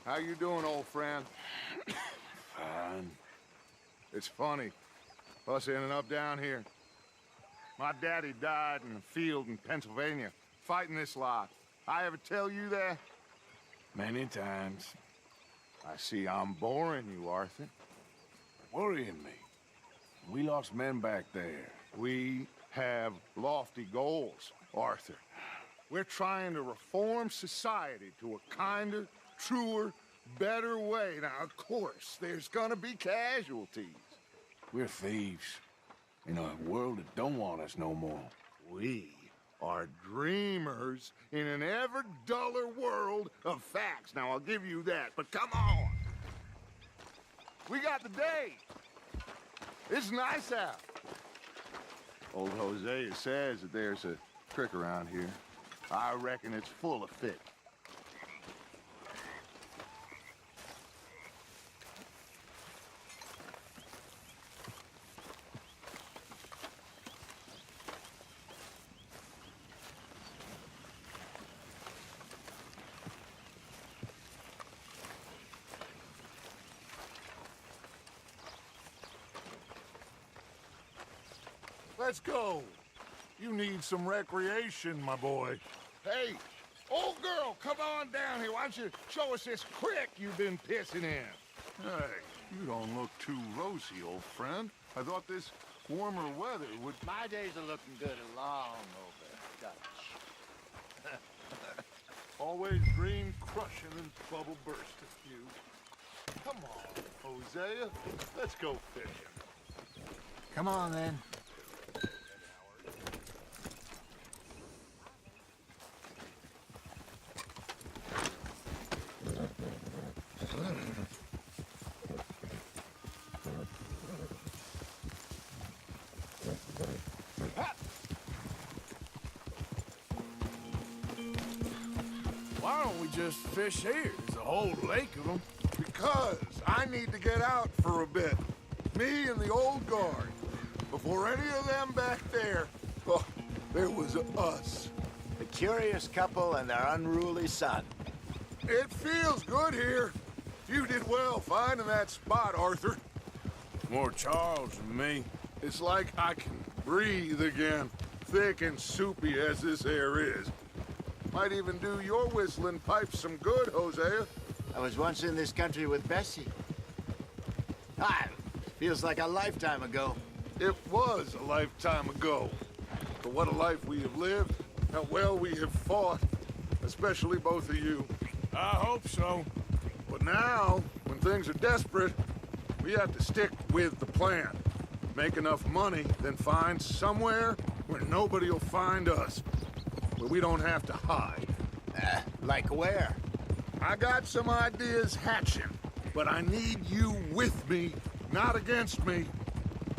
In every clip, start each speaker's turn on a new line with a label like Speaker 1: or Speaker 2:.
Speaker 1: How you doing, old friend?
Speaker 2: Fine.
Speaker 1: It's funny, us ending up down here. My daddy died in the field in Pennsylvania, fighting this lot. I ever tell you that?
Speaker 2: Many times.
Speaker 1: I see I'm boring you, Arthur.
Speaker 2: Worrying me. We lost men back there.
Speaker 1: We have lofty goals, Arthur. We're trying to reform society to a kinder, truer, better way. Now, of course, there's gonna be casualties.
Speaker 2: We're thieves. In a world that don't want us no more.
Speaker 1: We are dreamers in an ever duller world of facts. Now, I'll give you that, but come on. We got the day. It's nice out. Old Hosea says that there's a trick around here. I reckon it's full of fish. Let's go. You need some recreation, my boy. Hey, old girl, come on down here. Why don't you show us this creek you've been pissing in? Hey, you don't look too rosy, old friend. I thought this warmer weather would...
Speaker 3: My days are looking good along over Dutch.
Speaker 1: Always green crushing and bubble bursting, you. Come on, Hosea. Let's go fishing.
Speaker 3: Come on, then.
Speaker 4: Why don't we just fish here? There's a whole lake of them.
Speaker 1: Because I need to get out for a bit. Me and the old guard. Before any of them back there, oh, there was us.
Speaker 3: The curious couple and their unruly son.
Speaker 1: It feels good here. You did well finding that spot, Arthur.
Speaker 4: More Charles than me.
Speaker 1: It's like I can breathe again, thick and soupy as this air is. Might even do your whistling pipes some good, Hosea.
Speaker 3: I was once in this country with Bessie. Feels like a lifetime ago.
Speaker 1: It was a lifetime ago. But what a life we have lived, how well we have fought, especially both of you.
Speaker 4: I hope so.
Speaker 1: But now, when things are desperate, we have to stick with the plan. Make enough money, then find somewhere where nobody will find us. Where we don't have to hide.
Speaker 3: Like where?
Speaker 1: I got some ideas hatching, but I need you with me, not against me.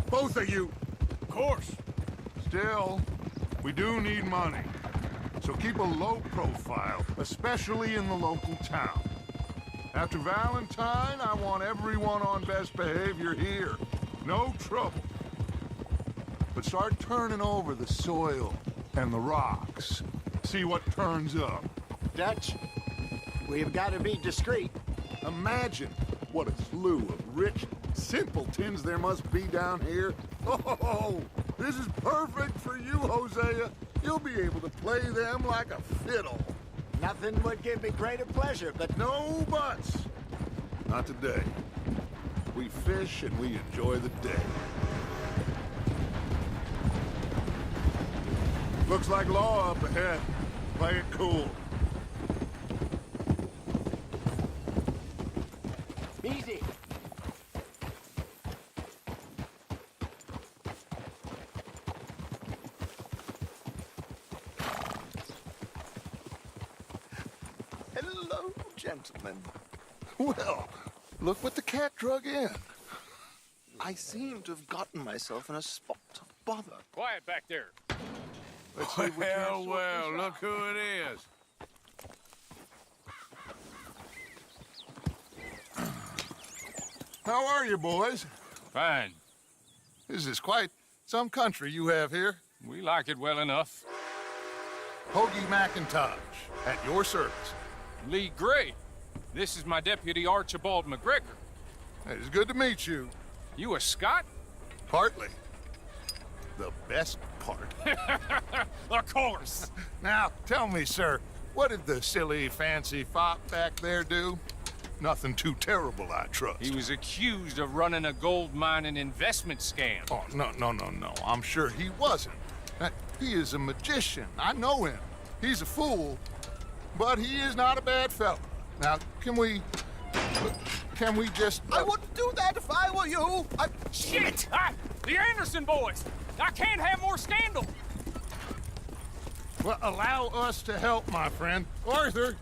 Speaker 1: Both of you.
Speaker 4: Of course.
Speaker 1: Still, we do need money. So keep a low profile, especially in the local town. After Valentine, I want everyone on best behavior here. No trouble. But start turning over the soil and the rocks. See what turns up.
Speaker 3: Dutch, we've got to be discreet.
Speaker 1: Imagine what a slew of rich simpletons there must be down here. Oh, this is perfect for you, Hosea. You'll be able to play them like a fiddle.
Speaker 3: Nothing would give me greater pleasure, but
Speaker 1: No buts. Not today. We fish and we enjoy the day. Looks like law up ahead. Play it cool.
Speaker 3: easy.
Speaker 1: Hello, gentlemen. Well, look what the cat drug in. I seem to have gotten myself in a spot of bother.
Speaker 5: Quiet back there.
Speaker 1: Let's see if we can't sort
Speaker 4: Well,
Speaker 1: this
Speaker 4: look
Speaker 1: out.
Speaker 4: who it is.
Speaker 1: How are you, boys?
Speaker 5: Fine.
Speaker 1: This is quite Some country you have here.
Speaker 5: We like it well enough.
Speaker 1: Hoagie McIntosh, at your service.
Speaker 5: Lee Gray. This is my deputy Archibald McGregor.
Speaker 1: It's good to meet you.
Speaker 5: You a Scot?
Speaker 1: Partly. The best part.
Speaker 5: Of course.
Speaker 1: Now, tell me, sir, what did the silly, fancy fop back there do? Nothing too terrible, I trust.
Speaker 5: He was accused of running a gold mining investment scam.
Speaker 1: Oh, no. I'm sure he wasn't. He is a magician. I know him. He's a fool, but he is not a bad fellow. Now, can we just...
Speaker 3: I wouldn't do that if I were you.
Speaker 5: Shit! The Anderson boys! I can't have more scandal!
Speaker 1: Well, allow us to help, my friend. Arthur,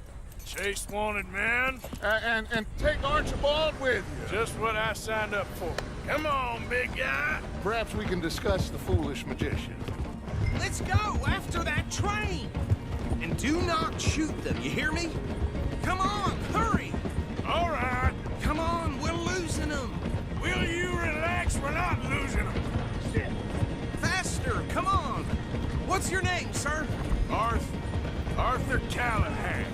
Speaker 4: Chase wanted man.
Speaker 1: and take Archibald with you.
Speaker 4: Just what I signed up for. Come on, big guy.
Speaker 1: Perhaps we can discuss the foolish magician.
Speaker 6: Let's go after that train! And do not shoot them, you hear me? Come on, hurry!
Speaker 4: All right.
Speaker 6: Come on, we're losing them!
Speaker 4: Will you relax? We're not losing them.
Speaker 6: Faster, come on! What's your name, sir?
Speaker 4: Arthur Callahan.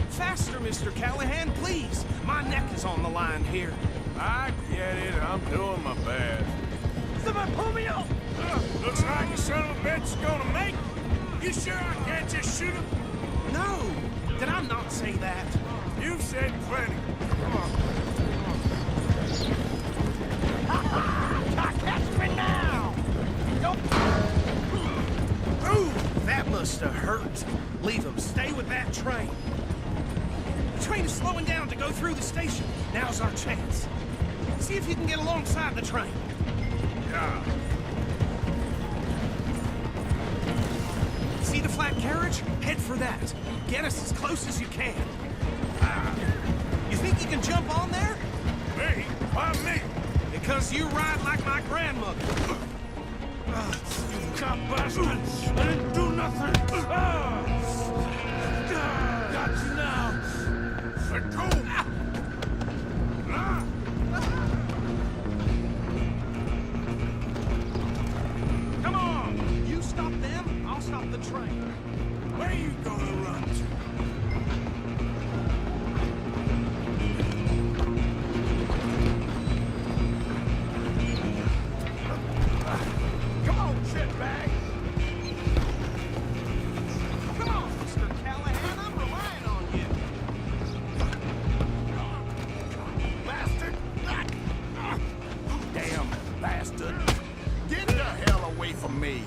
Speaker 6: Faster, Mr. Callahan, please! My neck is on the line here.
Speaker 4: I get it. I'm doing my best.
Speaker 6: Someone pull me up!
Speaker 4: Looks like a son of a bitch is gonna make it. You sure I can't just shoot him?
Speaker 6: No! Did I not say that?
Speaker 4: You've said plenty. Come on.
Speaker 6: Catch me now! Ooh, that must have hurt. Leave him. Stay with that train. The train is slowing down to go through the station. Now's our chance. See if you can get alongside the train.
Speaker 4: Yeah.
Speaker 6: See the flat carriage? Head for that. Get us as close as you can. You think you can jump on there?
Speaker 4: Me? Why me?
Speaker 6: Because you ride like my grandmother.
Speaker 4: Cop bastard! I didn't do nothing! Got you now! Let go!
Speaker 6: Come on! You stop them, I'll stop the train.
Speaker 4: Where you gonna run to?
Speaker 6: Come on, shitbag! Come on, Mr. Callahan, I'm relying on you.
Speaker 3: Bastard! Damn bastard! Get the hell away from me!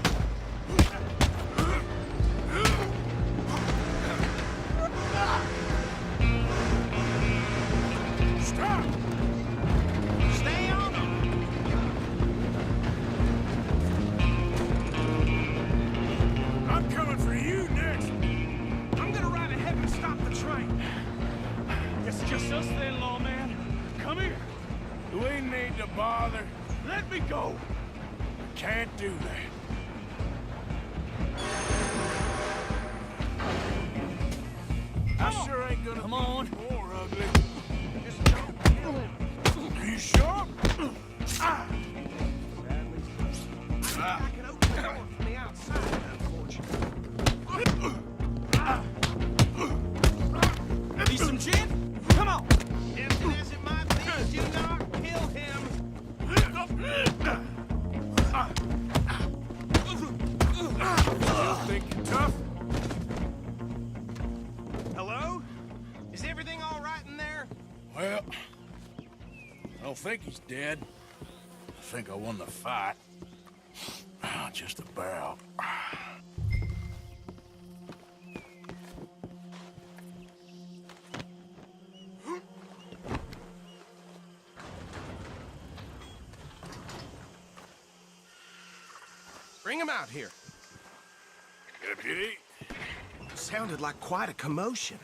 Speaker 4: Stop!
Speaker 6: Stay on them!
Speaker 4: I'm coming for you next!
Speaker 6: I'm gonna ride ahead and stop the train.
Speaker 4: It's just us then, lawman. Come here. Do we need to bother? Let me go. I can't do that. I sure ain't gonna be more ugly.
Speaker 6: Just don't kill him.
Speaker 4: Are you sure?
Speaker 6: I can open the door from the outside, unfortunately. Need some gin? Come on! Tempting as it might be, do not kill him!
Speaker 4: Still think you're tough?
Speaker 6: Hello? Is everything all right in there?
Speaker 2: Well, I don't think he's dead. I think I won the fight. Just about.
Speaker 6: Bring him out here.
Speaker 4: Deputy,
Speaker 6: Sounded like quite a commotion.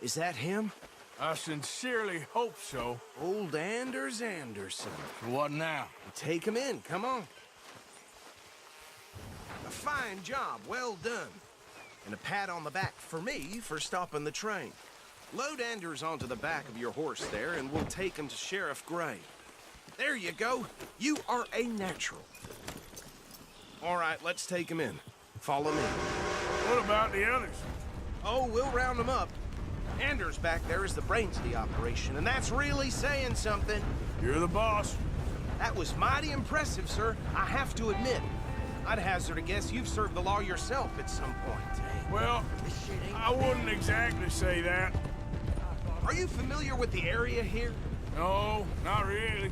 Speaker 6: Is that him?
Speaker 4: I sincerely hope so.
Speaker 6: Old Anders Anderson.
Speaker 2: So what now?
Speaker 6: Take him in, come on. A fine job, well done. And a pat on the back for me for stopping the train. Load Anders onto the back of your horse there, and we'll take him to Sheriff Gray. There you go. You are a natural. All right, let's take him in. Follow me.
Speaker 2: What about the others?
Speaker 6: Oh, we'll round them up. Anders back there is the brains of the operation, and that's really saying something.
Speaker 2: You're the boss.
Speaker 6: That was mighty impressive, sir. I have to admit. I'd hazard a guess you've served the law yourself at some point.
Speaker 2: Well, I wouldn't exactly say that.
Speaker 6: Are you familiar with the area here?
Speaker 2: No, not really.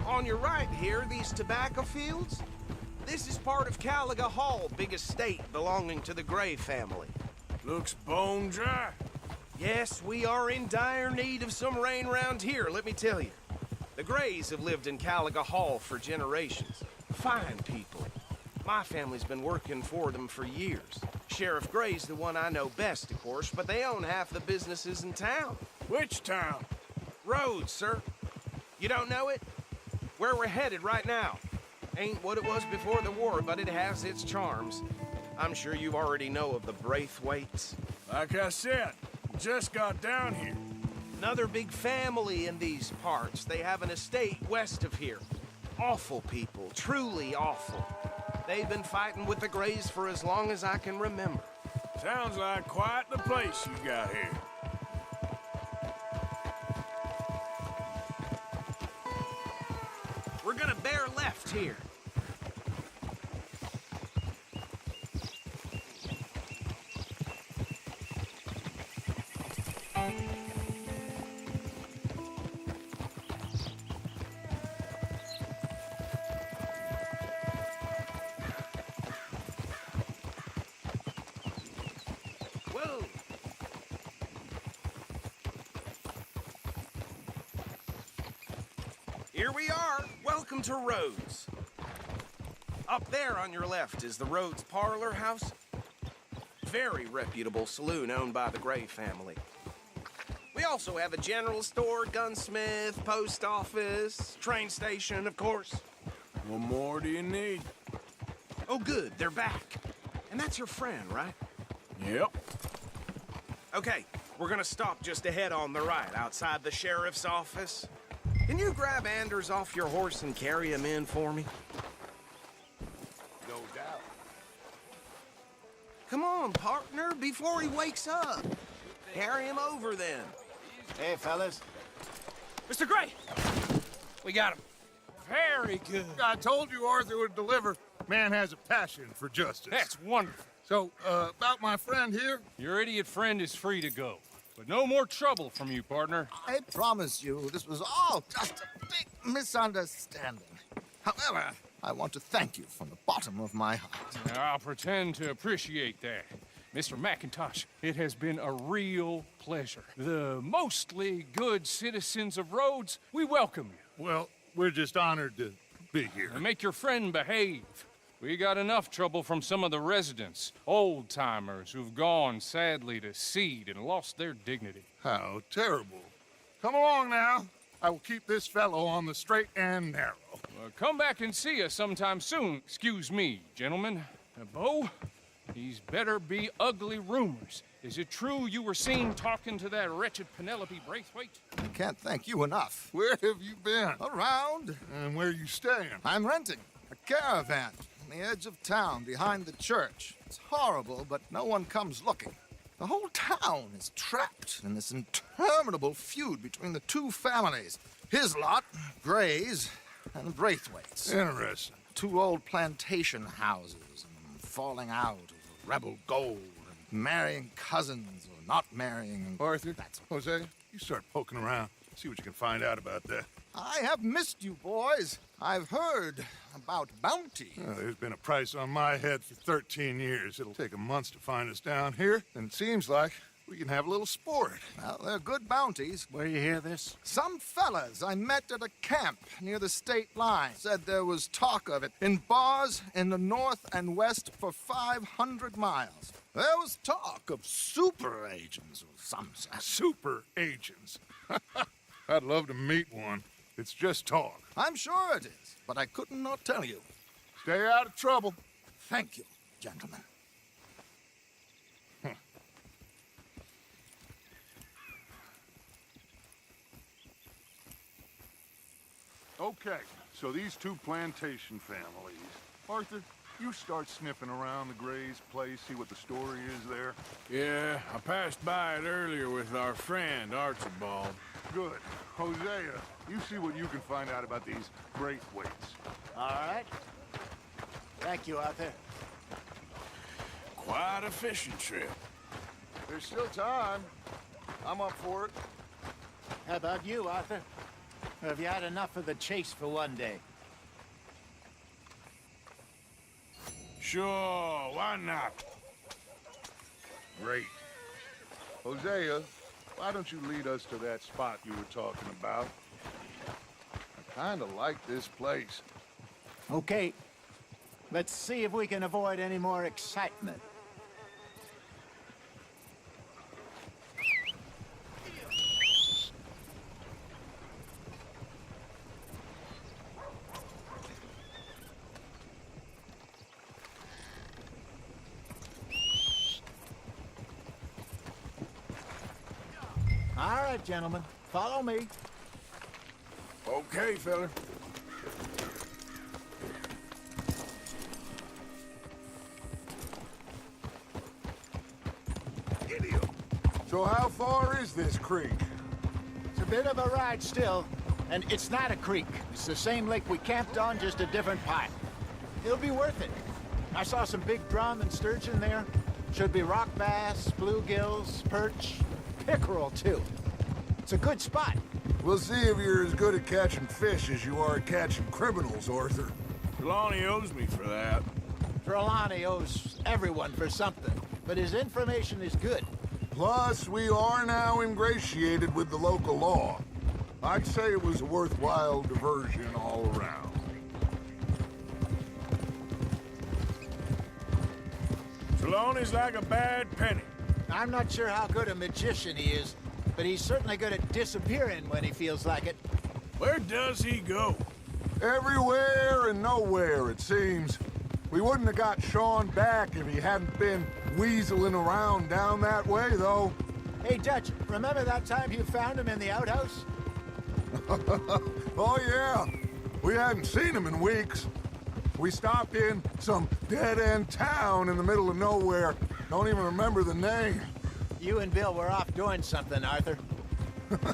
Speaker 6: On your right here, these tobacco fields? This is part of Caliga Hall, big estate belonging to the Gray family.
Speaker 2: Looks bone dry.
Speaker 6: Yes, we are in dire need of some rain round here, let me tell you. The Grays have lived in Caliga Hall for generations. Fine people. My family's been working for them for years. Sheriff Gray's the one I know best, of course, but they own half the businesses in town.
Speaker 2: Which town?
Speaker 6: Rhodes, sir. You don't know it? Where we're headed right now. Ain't what it was before the war, but it has its charms. I'm sure you already know of the Braithwaites.
Speaker 2: Like I said, just got down here.
Speaker 6: Another big family in these parts. They have an estate west of here. Awful people, truly awful. They've been fighting with the Grays for as long as I can remember.
Speaker 2: Sounds like quite the place you got here.
Speaker 6: We're gonna bear left here. Whoa! Here we are. Welcome to Rhodes. Up there on your left is the Rhodes Parlor House. Very reputable saloon owned by the Gray family. We also have a general store, gunsmith, post office, train station, of course.
Speaker 2: What more do you need?
Speaker 6: Oh, good, they're back. And that's your friend, right?
Speaker 2: Yep.
Speaker 6: Okay, we're gonna stop just ahead on the right, outside the sheriff's office. Can you grab Anders off your horse and carry him in for me?
Speaker 3: No doubt.
Speaker 6: Come on, partner, before he wakes up. Carry him over, then.
Speaker 3: Hey, fellas.
Speaker 5: Mr. Gray! We got him. Very good.
Speaker 1: I told you Arthur would deliver. Man has a passion for justice.
Speaker 5: That's wonderful.
Speaker 1: So, about my friend here?
Speaker 5: Your idiot friend is free to go. But no more trouble from you, partner.
Speaker 7: I promise you, this was all just a big misunderstanding. However, I want to thank you from the bottom of my heart.
Speaker 5: Now, I'll pretend to appreciate that. Mr. McIntosh, it has been a real pleasure. The mostly good citizens of Rhodes, we welcome you.
Speaker 1: Well, we're just honored to be here.
Speaker 5: And make your friend behave. We got enough trouble from some of the residents, old-timers who've gone, sadly, to seed and lost their dignity.
Speaker 1: How terrible. Come along now. I will keep this fellow on the straight and narrow.
Speaker 5: Come back and see us sometime soon. Excuse me, gentlemen. Bo, these better be ugly rumors. Is it true you were seen talking to that wretched Penelope Braithwaite?
Speaker 7: I can't thank you enough.
Speaker 1: Where have you been?
Speaker 7: Around,
Speaker 1: And where you staying?
Speaker 7: I'm renting a caravan on the edge of town behind the church. It's horrible, but no one comes looking. The whole town is trapped in this interminable feud between the two families. His lot, Gray's, and Braithwaite's.
Speaker 1: Interesting.
Speaker 7: Two old plantation houses and falling out over rebel gold and marrying cousins or not marrying.
Speaker 1: Arthur,
Speaker 7: That's
Speaker 1: Jose, you start poking around. See what you can find out about that.
Speaker 7: I have missed you, boys. I've heard about bounty.
Speaker 1: Well, there's been a price on my head for 13 years. It'll take a month to find us down here, and it seems like we can have a little sport.
Speaker 7: Well, they're good bounties.
Speaker 2: Where you hear this?
Speaker 7: Some fellas I met at a camp near the state line said there was talk of it in bars in the north and west for 500 miles. There was talk of super agents or some such.
Speaker 1: Super agents. I'd love to meet one. It's just talk.
Speaker 7: I'm sure it is, but I couldn't not tell you.
Speaker 1: Stay out of trouble.
Speaker 7: Thank you, gentlemen.
Speaker 1: Okay, so these two plantation families. Arthur, you start sniffing around the Gray's place, see what the story is there?
Speaker 2: Yeah, I passed by it earlier with our friend, Archibald.
Speaker 1: Good. Hosea, you see what you can find out about these Braithwaites.
Speaker 3: All right. Thank you, Arthur.
Speaker 2: Quite a fishing trip.
Speaker 1: There's still time. I'm up for it.
Speaker 3: How about you, Arthur? Or have you had enough of the chase for one day?
Speaker 2: Sure, why not?
Speaker 1: Great. Hosea, why don't you lead us to that spot you were talking about? I kinda like this place.
Speaker 3: Okay. Let's see if we can avoid any more excitement. All right, gentlemen. Follow me.
Speaker 2: Okay, fella.
Speaker 1: Idiot. So how far is this creek?
Speaker 3: It's a bit of a ride still, and it's not a creek. It's the same lake we camped on, just a different part. It'll be worth it. I saw some big drum and sturgeon there. Should be rock bass, bluegills, perch, pickerel, too. It's a good spot.
Speaker 1: We'll see if you're as good at catching fish as you are at catching criminals, Arthur.
Speaker 2: Trelawney owes me for that.
Speaker 3: Trelawney owes everyone for something, but his information is good.
Speaker 1: Plus, we are now ingratiated with the local law. I'd say it was a worthwhile diversion all around.
Speaker 2: Trelawney's like a bad penny.
Speaker 3: I'm not sure how good a magician he is, but he's certainly good at disappearing when he feels like it.
Speaker 2: Where does he go?
Speaker 1: Everywhere and nowhere, it seems. We wouldn't have got Sean back if he hadn't been weaseling around down that way, though.
Speaker 3: Hey, Dutch, remember that time you found him in the outhouse?
Speaker 1: Oh, yeah. We hadn't seen him in weeks. We stopped in some dead-end town in the middle of nowhere. Don't even remember the name.
Speaker 3: You and Bill were off doing something, Arthur.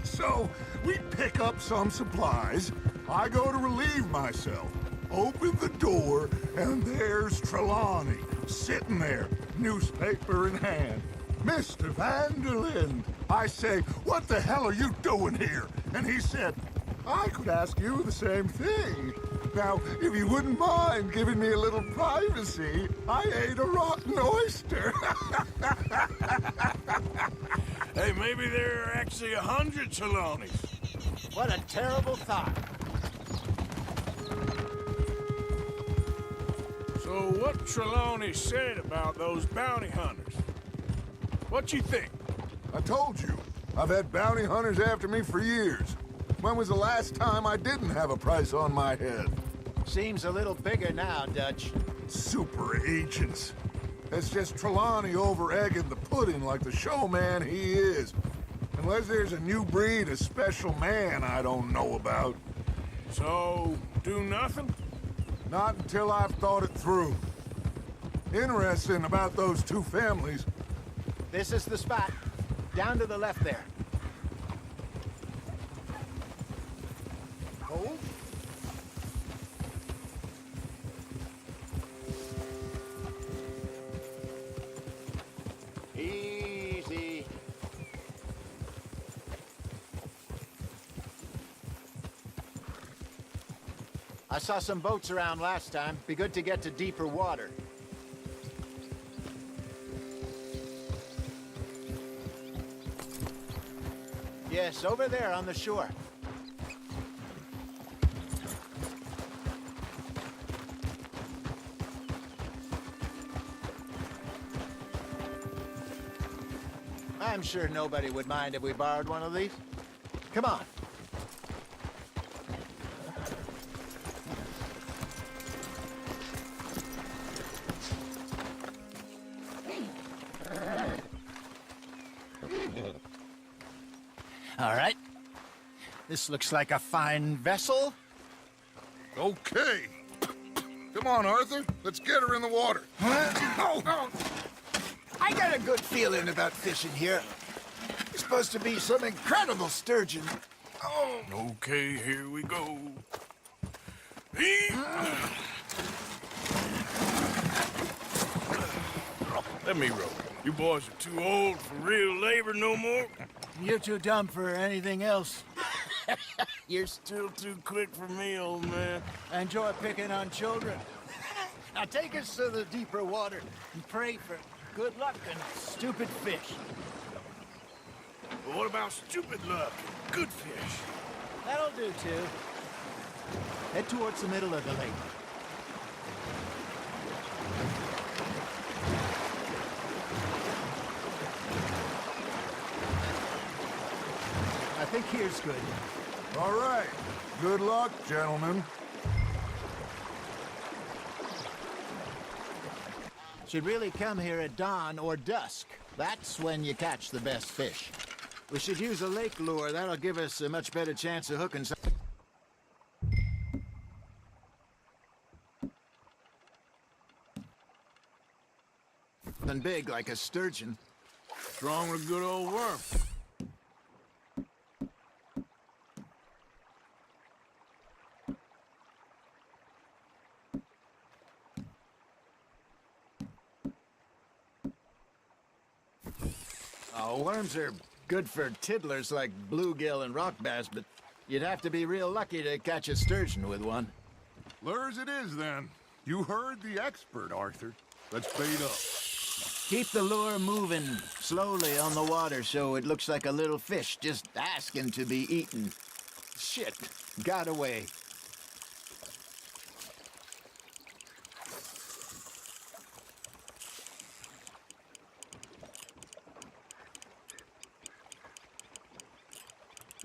Speaker 1: So, we pick up some supplies. I go to relieve myself. Open the door, and there's Trelawney, sitting there, newspaper in hand. Mr. Van der Linde. I say, what the hell are you doing here? And he said, I could ask you the same thing. Now, if you wouldn't mind giving me a little privacy, I ate a rotten oyster.
Speaker 2: Hey, maybe there are actually 100 Trelawneys.
Speaker 3: What a terrible thought.
Speaker 2: So what Trelawney said about those bounty hunters? What you think?
Speaker 1: I told you, I've had bounty hunters after me for years. When was the last time I didn't have a price on my head?
Speaker 3: Seems a little bigger now, Dutch.
Speaker 1: Super agents. It's just Trelawney over-egging the pudding like the showman he is. Unless there's a new breed of special man I don't know about.
Speaker 2: So, do nothing?
Speaker 1: Not until I've thought it through. Interesting about those two families.
Speaker 3: This is the spot. Down to the left there.
Speaker 1: Oh?
Speaker 3: Easy. I saw some boats around last time. Be good to get to deeper water. Yes, over there on the shore. I'm sure nobody would mind if we borrowed one of these. Come on. All right. This looks like a fine vessel.
Speaker 1: Okay. Come on, Arthur. Let's get her in the water.
Speaker 3: Oh. I got a good feeling about fishing here. It's supposed to be some incredible sturgeon. Oh.
Speaker 2: Okay, here we go. Let me row. You boys are too old for real labor no more.
Speaker 3: You're too dumb for anything else.
Speaker 2: You're still too quick for me, old man.
Speaker 3: I enjoy picking on children. Now take us to the deeper water and pray for good luck and stupid fish.
Speaker 2: But what about stupid luck? Good fish.
Speaker 3: That'll do, too. Head towards the middle of the lake. I think here's good.
Speaker 1: All right. Good luck, gentlemen.
Speaker 3: Should really come here at dawn or dusk. That's when you catch the best fish. We should use a lake lure. That'll give us a much better chance of hooking something big like a sturgeon.
Speaker 2: What's wrong with a good old worm?
Speaker 3: Oh, worms are good for tiddlers like bluegill and rock bass, but you'd have to be real lucky to catch a sturgeon with one.
Speaker 1: Lures it is, then. You heard the expert, Arthur. Let's bait up.
Speaker 3: Keep the lure moving slowly on the water so it looks like a little fish just asking to be eaten. Shit, got away.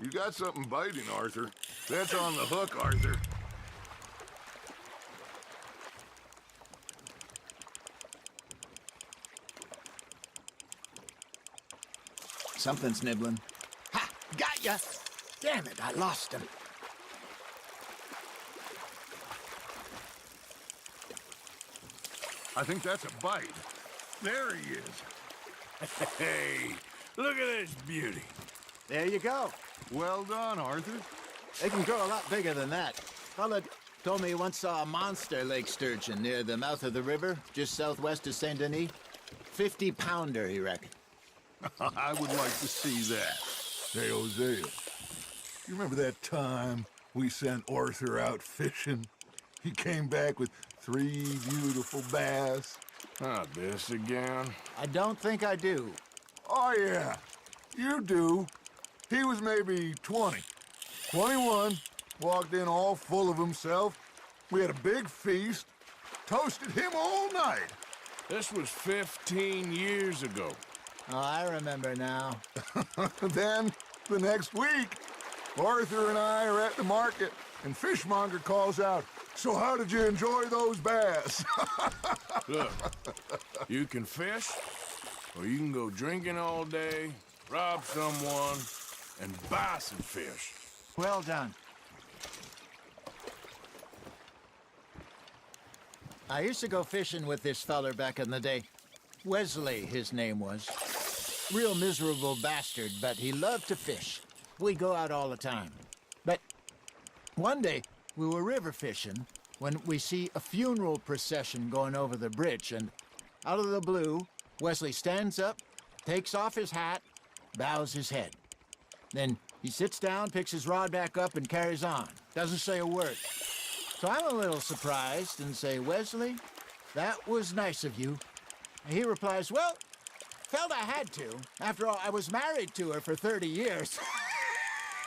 Speaker 1: You got something biting, Arthur. That's on the hook, Arthur.
Speaker 3: Something's nibbling. Ha! Got ya! Damn it, I lost him.
Speaker 1: I think that's a bite. There he is.
Speaker 2: Hey, look at this beauty.
Speaker 3: There you go.
Speaker 1: Well done, Arthur.
Speaker 3: They can grow a lot bigger than that. Fella told me he once saw a monster lake sturgeon near the mouth of the river, just southwest of Saint Denis. 50-pounder, he reckoned.
Speaker 1: I would like to see that. Hey, Hosea, you remember that time we sent Arthur out fishing? He came back with 3 beautiful bass.
Speaker 2: Not this again.
Speaker 3: I don't think I do.
Speaker 1: Oh, yeah, you do. He was maybe 20, 21, walked in all full of himself. We had a big feast, toasted him all night.
Speaker 2: This was 15 years ago.
Speaker 3: Oh, I remember now.
Speaker 1: Then, the next week, Arthur and I are at the market, and Fishmonger calls out, "So how did you enjoy those bass?"
Speaker 2: Look, you can fish, or you can go drinking all day, rob someone, and buy some fish.
Speaker 3: Well done. I used to go fishing with this feller back in the day. Wesley, his name was. Real miserable bastard, but he loved to fish. We go out all the time. But one day, we were river fishing when we see a funeral procession going over the bridge, and out of the blue, Wesley stands up, takes off his hat, bows his head. Then he sits down, picks his rod back up, and carries on. Doesn't say a word. So I'm a little surprised and say, "Wesley, that was nice of you." And he replies, "Well, felt I had to. After all, I was married to her for 30 years.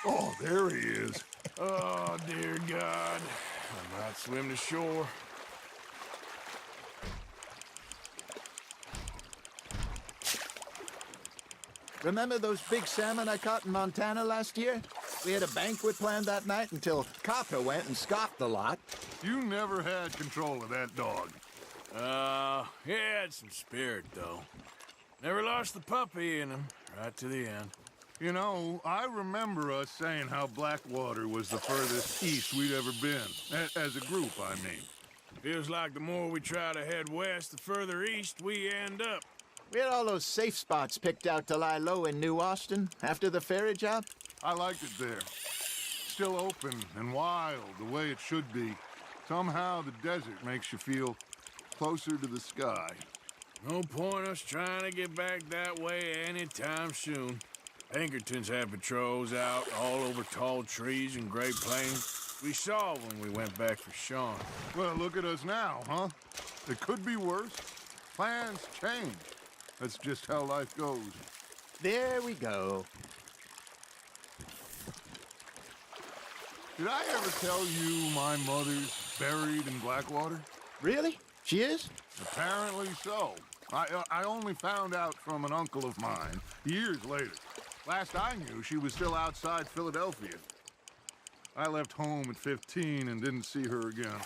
Speaker 1: Oh, there he is.
Speaker 2: Oh, dear God. I might swim to shore.
Speaker 3: Remember those big salmon I caught in Montana last year? We had a banquet planned that night until Copper went and scoffed the lot.
Speaker 1: You never had control of that dog.
Speaker 2: He had some spirit, though. Never lost the puppy in him, right to the end.
Speaker 1: You know, I remember us saying how Blackwater was the furthest east we'd ever been. As a group, I mean.
Speaker 2: Feels like the more we try to head west, the further east we end up.
Speaker 3: We had all those safe spots picked out to lie low in New Austin after the ferry job.
Speaker 1: I liked it there. Still open and wild, the way it should be. Somehow the desert makes you feel closer to the sky.
Speaker 2: No point us trying to get back that way anytime soon. Pinkertons had patrols out all over tall trees and Great Plains. We saw when we went back for Sean.
Speaker 1: Well, look at us now, huh? It could be worse. Plans change. That's just how life goes.
Speaker 3: There we go.
Speaker 1: Did I ever tell you my mother's buried in Blackwater?
Speaker 3: Really? She is?
Speaker 1: Apparently so. I only found out from an uncle of mine years later. Last I knew, she was still outside Philadelphia. I left home at 15 and didn't see her again.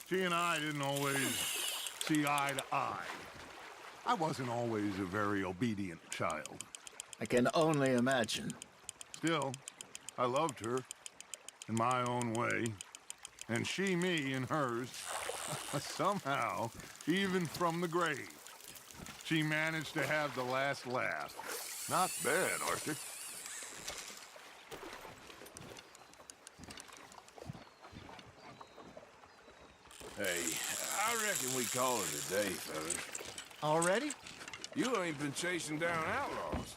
Speaker 1: She and I didn't always see eye to eye. I wasn't always a very obedient child.
Speaker 3: I can only imagine.
Speaker 1: Still, I loved her in my own way, and she me in hers. Somehow, even from the grave, she managed to have the last laugh. Not bad, Arthur.
Speaker 2: Hey, I reckon we call it a day, fellas.
Speaker 3: Already?
Speaker 2: You ain't been chasing down outlaws.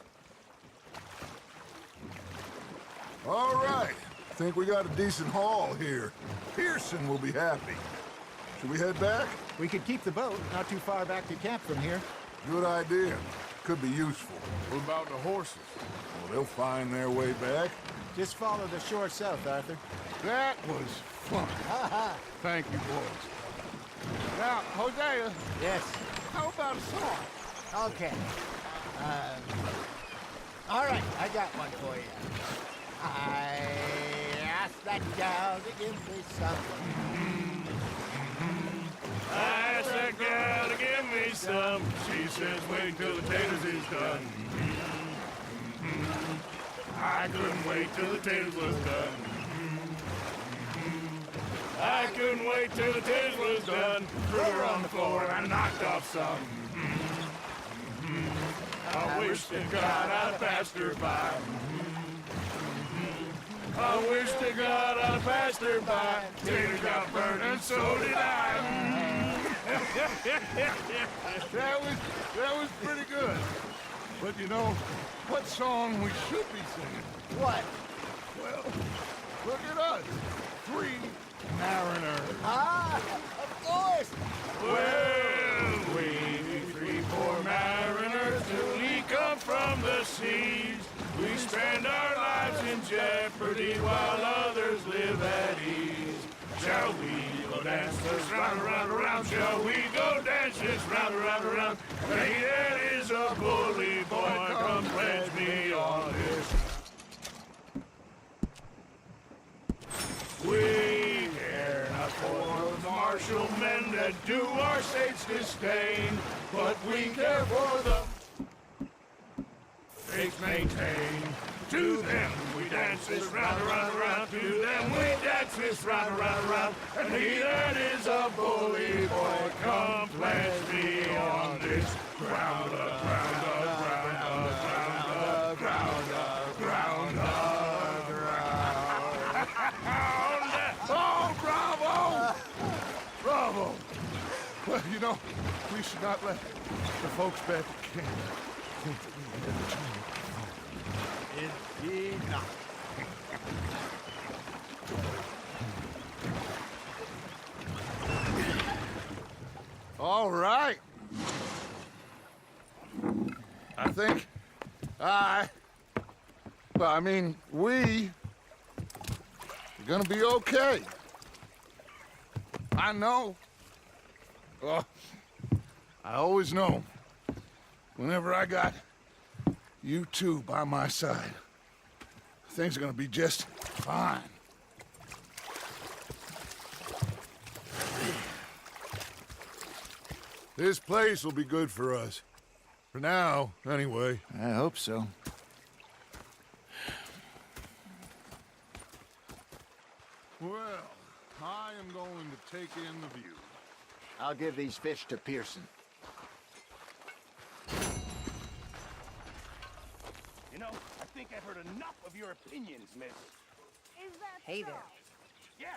Speaker 1: All right. Think we got a decent haul here. Pearson will be happy. Should we head back?
Speaker 3: We could keep the boat not too far back to camp from here.
Speaker 1: Good idea. Could be useful.
Speaker 2: What about the horses?
Speaker 1: Well, they'll find their way back.
Speaker 3: Just follow the shore south, Arthur.
Speaker 1: That was fun. Thank you, boys. Now, Hosea,
Speaker 3: Yes.
Speaker 1: how about a song?
Speaker 3: Okay. All right, I got one for you. I asked that gal to give me something.
Speaker 4: I asked that gal to give me some. She says wait till the taters is done. I couldn't wait till the taters was done. I couldn't wait till the taters was done. Threw her on the floor and I knocked off some. I wish to God I'd passed her by. I wish to God I'd passed her by. Tater got burned and so did I.
Speaker 1: That was pretty good. But you know, what song we should be singing?
Speaker 3: What?
Speaker 1: Well, look at us. 3 mariners.
Speaker 3: Ah, of course.
Speaker 4: Well, we 3 poor mariners till we come from the seas. We spend our lives in jeopardy while others live at ease. Shall we go dance this round, around, around? Shall we go dance this round, around, around? Hey, that is a bully boy, come pledge me on this. We care not for the martial men that do our state's disdain, but we care for the faith maintain. To them we dance this round, around, around. To them we dance this round, around, around. And he that is a bully boy, come pledge me on this ground up, ground up, ground up, ground up, ground up, ground up, ground up.
Speaker 1: Oh, bravo! Bravo! Well, you know, we should not let the folks back at camp think that we were never trying.
Speaker 3: Indeed not.
Speaker 1: All right. I think we are gonna be okay. I know. Oh, I always know. Whenever I got you two by my side, things are gonna be just fine. This place will be good for us. For now, anyway.
Speaker 3: I hope so.
Speaker 1: Well, I am going to take in the view.
Speaker 3: I'll give these fish to Pearson.
Speaker 4: You know, I think I've heard enough of your opinions, miss.
Speaker 8: Hey there.
Speaker 4: Yeah,